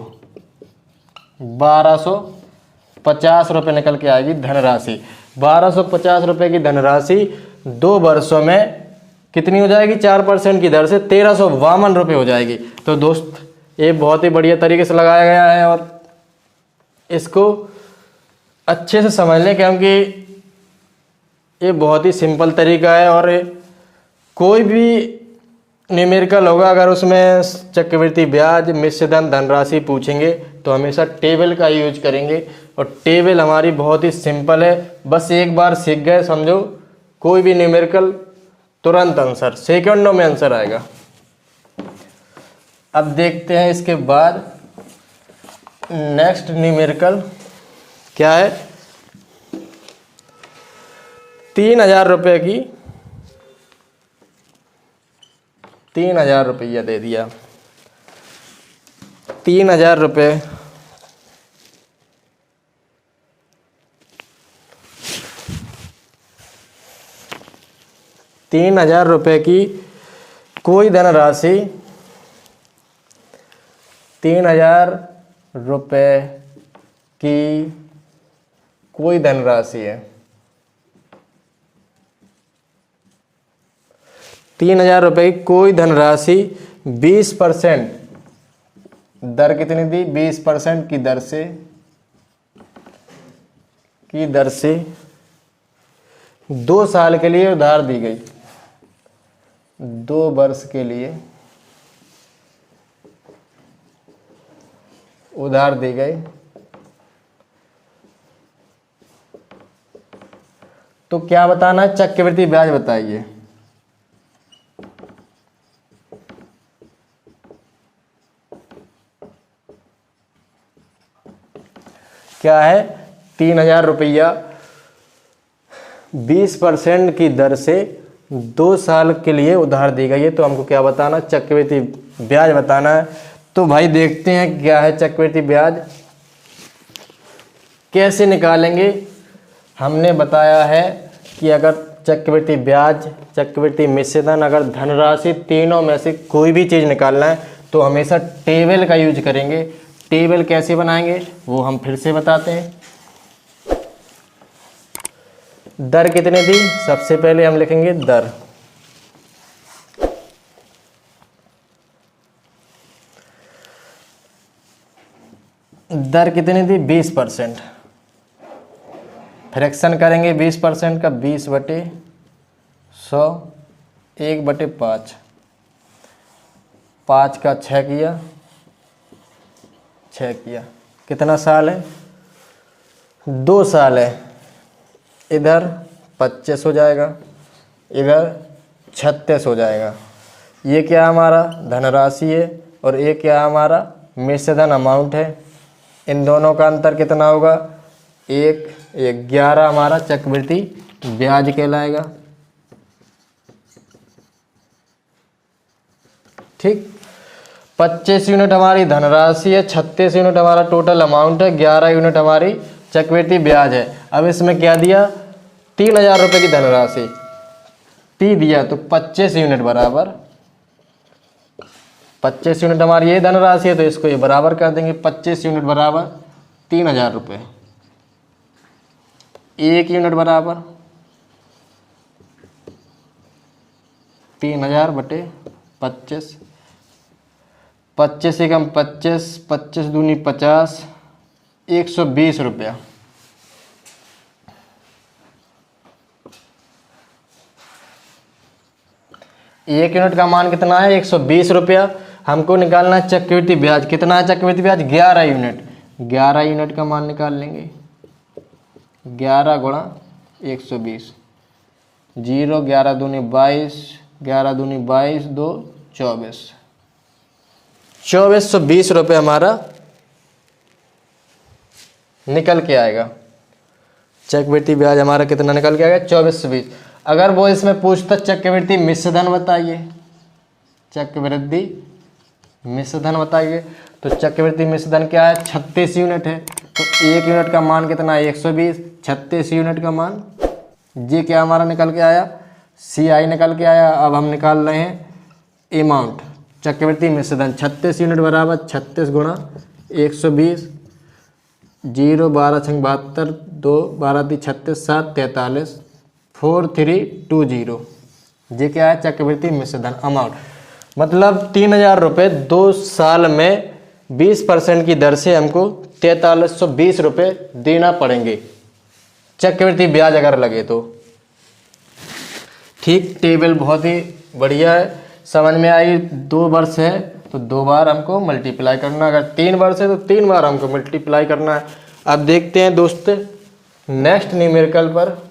1250 रुपये निकल के आएगी धनराशि। 1250 रुपये की धनराशि 2 वर्षों में कितनी हो जाएगी, 4% की दर से 1352 रुपये हो जाएगी। तो दोस्त ये बहुत ही बढ़िया तरीके से लगाया गया है और इसको अच्छे से समझ लें, क्योंकि ये बहुत ही सिंपल तरीका है। और कोई भी न्यूमेरिकल होगा, अगर उसमें चक्रवृद्धि ब्याज, मिश्र धन, धनराशि पूछेंगे तो हमेशा टेबल का यूज करेंगे। और टेबल हमारी बहुत ही सिंपल है, बस एक बार सीख गए समझो, कोई भी न्यूमेरिकल तुरंत आंसर, सेकंडों में आंसर आएगा। अब देखते हैं इसके बाद नेक्स्ट न्यूमेरिकल क्या है। 3000 रुपये की 3000 रुपया दे दिया, 3000 रुपये 3000 रुपये की कोई धनराशि, 3000 रुपये की कोई धनराशि है, 3000 रुपये की कोई धनराशि 20% दर कितनी दी, 20% की दर से 2 साल के लिए उधार दी गई, 2 वर्ष के लिए उधार दी गई। तो क्या बताना है, चक्रवृद्धि ब्याज बताइए। क्या है, 3000 रुपया 20% की दर से 2 साल के लिए उधार दी गई है। तो हमको क्या बताना, चक्रवृद्धि ब्याज बताना है। तो भाई देखते हैं क्या है चक्रवृद्धि ब्याज, कैसे निकालेंगे। हमने बताया है कि अगर चक्रवृद्धि ब्याज, चक्रवृद्धि मिश्र धन, अगर धनराशि, तीनों में से कोई भी चीज़ निकालना है तो हमेशा टेबल का यूज करेंगे। टेबल कैसे बनाएंगे वो हम फिर से बताते हैं। दर कितने दी, सबसे पहले हम लिखेंगे दर, दर कितनी दी 20%। फ्रैक्शन करेंगे 20% का, 20/100, 1/5, 5 का 6 किया, 6 किया। कितना साल है? 2 साल है। इधर 25 हो जाएगा, इधर 36 हो जाएगा। ये क्या हमारा धनराशि है और ये क्या हमारा मिश्रधन अमाउंट है। इन दोनों का अंतर कितना होगा? 11 हमारा चक्रवृद्धि ब्याज कहलाएगा। ठीक, 25 यूनिट हमारी धनराशि है, 36 यूनिट हमारा टोटल अमाउंट है, 11 यूनिट हमारी चक्रवृद्धि ब्याज है। अब इसमें क्या दिया? 3000 रुपये की धनराशि T दिया, तो 25 यूनिट बराबर 25 यूनिट हमारी ये धनराशि है, तो इसको ये बराबर कर देंगे। 25 यूनिट बराबर 3000 रुपये, 1 यूनिट बराबर 3000/25, 25 एकम 25, 25 दूनी 50, 120 रुपया। एक यूनिट का मान कितना है? 120 रुपया। हमको निकालना है चक्रवृद्धि ब्याज। कितना है चक्रवृद्धि ब्याज? 11 यूनिट। 11 यूनिट का मान निकाल लेंगे। 11 गुणा 120, 0, 11 दूनी 22, 11 दूनी 22, 2, 24, 2420 रुपये हमारा निकल के आएगा। चक्रवृद्धि ब्याज हमारा कितना निकल के आएगा? 2420। अगर वो इसमें पूछता चक्रवृद्धि मिश्रधन बताइए, चक्रवृद्धि मिश्रधन बताइए, तो चक्रवृद्धि मिश्रधन क्या है? 36 यूनिट है। तो 1 यूनिट का मान कितना है? 120। 36 यूनिट का मान जी क्या हमारा निकल के आया? CI निकल के आया। अब हम निकाल रहे हैं अमाउंट चक्रवृद्धि मिश्रधन। 36 यूनिट बराबर 36 गुणा 120, 0, 12 छंग 72, 2, 12 दी 36, 7, 43, 4320। ये क्या है? चक्रवृद्धि मिश्रधन अमाउंट। मतलब 3000 रुपये 2 साल में 20% की दर से हमको 4320 रुपये देना पड़ेंगे चक्रवृद्धि ब्याज अगर लगे तो। ठीक, टेबल बहुत ही बढ़िया है, समझ में आई। 2 वर्ष है तो 2 बार हमको मल्टीप्लाई करना, अगर 3 वर्ष है तो 3 बार हमको मल्टीप्लाई करना है। अब देखते हैं दोस्त नेक्स्ट न्यूमेरिकल पर।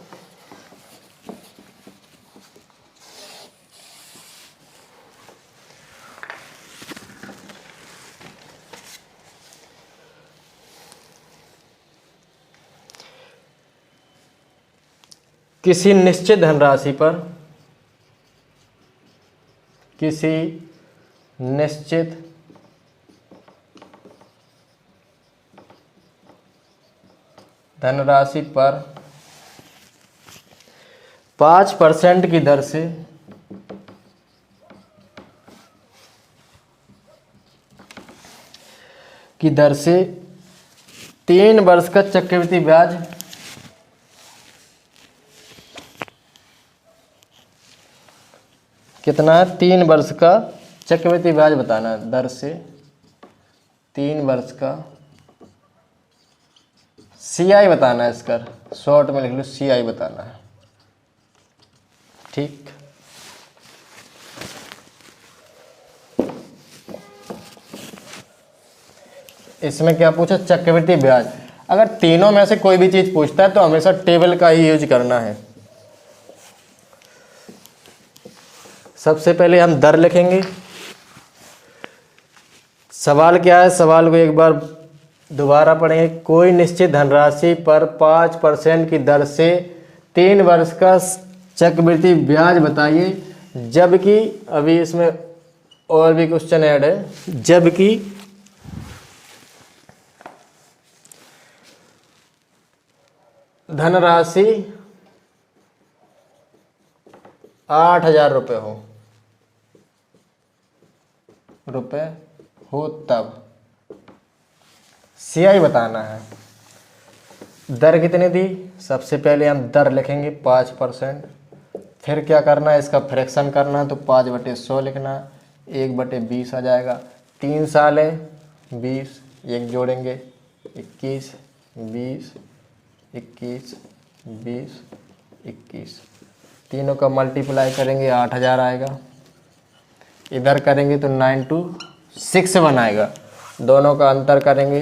किसी निश्चित धनराशि पर, किसी निश्चित धनराशि पर 5% की दर से की दर से 3 वर्ष का चक्रवृद्धि ब्याज कितना है? 3 वर्ष का चक्रवृद्धि ब्याज बताना है। दर से 3 वर्ष का CI बताना है, इसका शॉर्ट में लिख लो CI बताना है। ठीक, इसमें क्या पूछा? चक्रवृद्धि ब्याज। अगर तीनों में से कोई भी चीज पूछता है तो हमेशा टेबल का ही यूज करना है। सबसे पहले हम दर लिखेंगे। सवाल क्या है? सवाल को एक बार दोबारा पढ़ेंगे। कोई निश्चित धनराशि पर 5% की दर से 3 वर्ष का चक्रवृद्धि ब्याज बताइए, जबकि अभी इसमें और भी क्वेश्चन ऐड है। जबकि धनराशि 8000 रुपये हो तब CI बताना है। दर कितनी दी? सबसे पहले हम दर लिखेंगे 5%, फिर क्या करना है? इसका फ्रैक्शन करना है, तो 5/100 लिखना है, 1/20 आ जाएगा। 3 साल है, 20, एक जोड़ेंगे 21, 20, 21, 20, 21, तीनों का मल्टीप्लाई करेंगे 8000 आएगा। इधर करेंगे तो 9261 आएगा। दोनों का अंतर करेंगे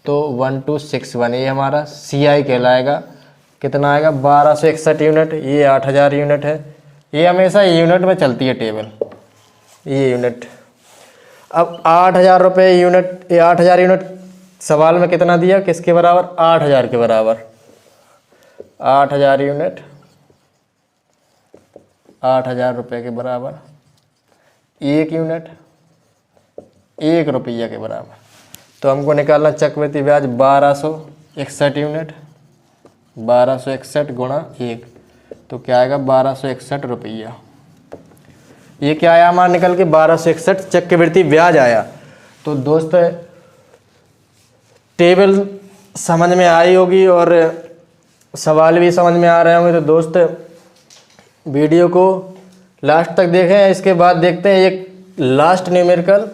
तो 1261, ये हमारा CI कहलाएगा। कितना आएगा? 1261 यूनिट। ये 8000 यूनिट है। ये हमेशा यूनिट में चलती है टेबल, ये यूनिट। अब 8000 रुपये यूनिट, ये 8000 यूनिट सवाल में कितना दिया? किसके बराबर? 8000 के बराबर। 8000 यूनिट 8000 रुपये के बराबर। एक यूनिट 1 रुपया के बराबर। तो हमको निकालना चक्रवृद्धि ब्याज 1261 यूनिट। 1261 गुणा 1, तो क्या आएगा? 1261 रुपया। ये क्या आया हमारा निकल के? 1261 चक्रवृद्धि ब्याज आया। तो दोस्त टेबल समझ में आई होगी और सवाल भी समझ में आ रहे होंगे। तो दोस्त वीडियो को लास्ट तक देखें। इसके बाद देखते हैं एक लास्ट न्यूमेरिकल।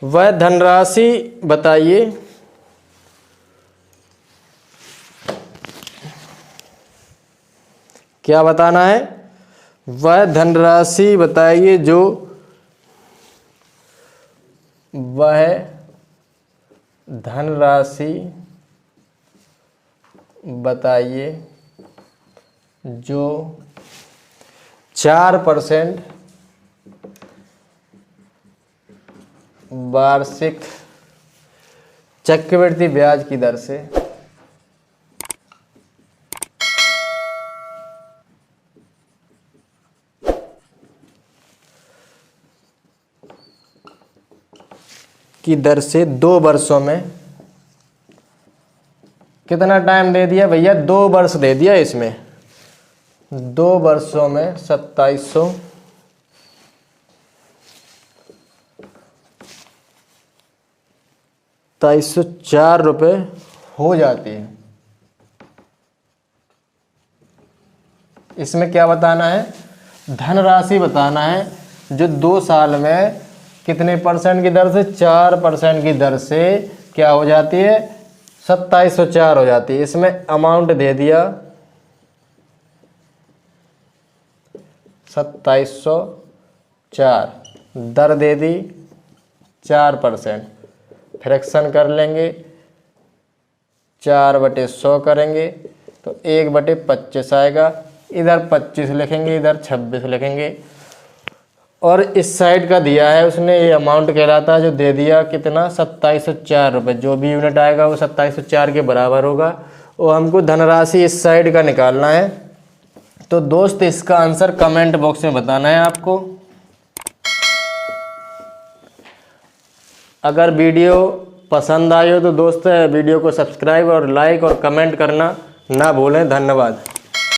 वह धनराशि बताइए क्या बताना है? वह धनराशि बताइए जो वह धनराशि बताइए जो 4% वार्षिक चक्रवृद्धि ब्याज की दर से की दर से 2 वर्षों में, कितना टाइम दे दिया भैया? 2 वर्ष दे दिया इसमें। 2 वर्षों में 2704 रुपये हो जाती है। इसमें क्या बताना है? धनराशि बताना है जो 2 साल में कितने % की दर से? 4% की दर से क्या हो जाती है? 2704 हो जाती है। इसमें अमाउंट दे दिया 2704, दर दे दी 4%। फ्रैक्शन कर लेंगे, 4/100 करेंगे तो 1/25 आएगा। इधर 25 लिखेंगे, इधर 26 लिखेंगे। और इस साइड का दिया है उसने, ये अमाउंट कहलाता है जो दे दिया कितना? 2704 रुपये। जो भी यूनिट आएगा वो 2704 के बराबर होगा। और हमको धनराशि इस साइड का निकालना है। तो दोस्त इसका आंसर कमेंट बॉक्स में बताना है आपको। अगर वीडियो पसंद आई हो तो दोस्त वीडियो को सब्सक्राइब और लाइक और कमेंट करना ना भूलें। धन्यवाद।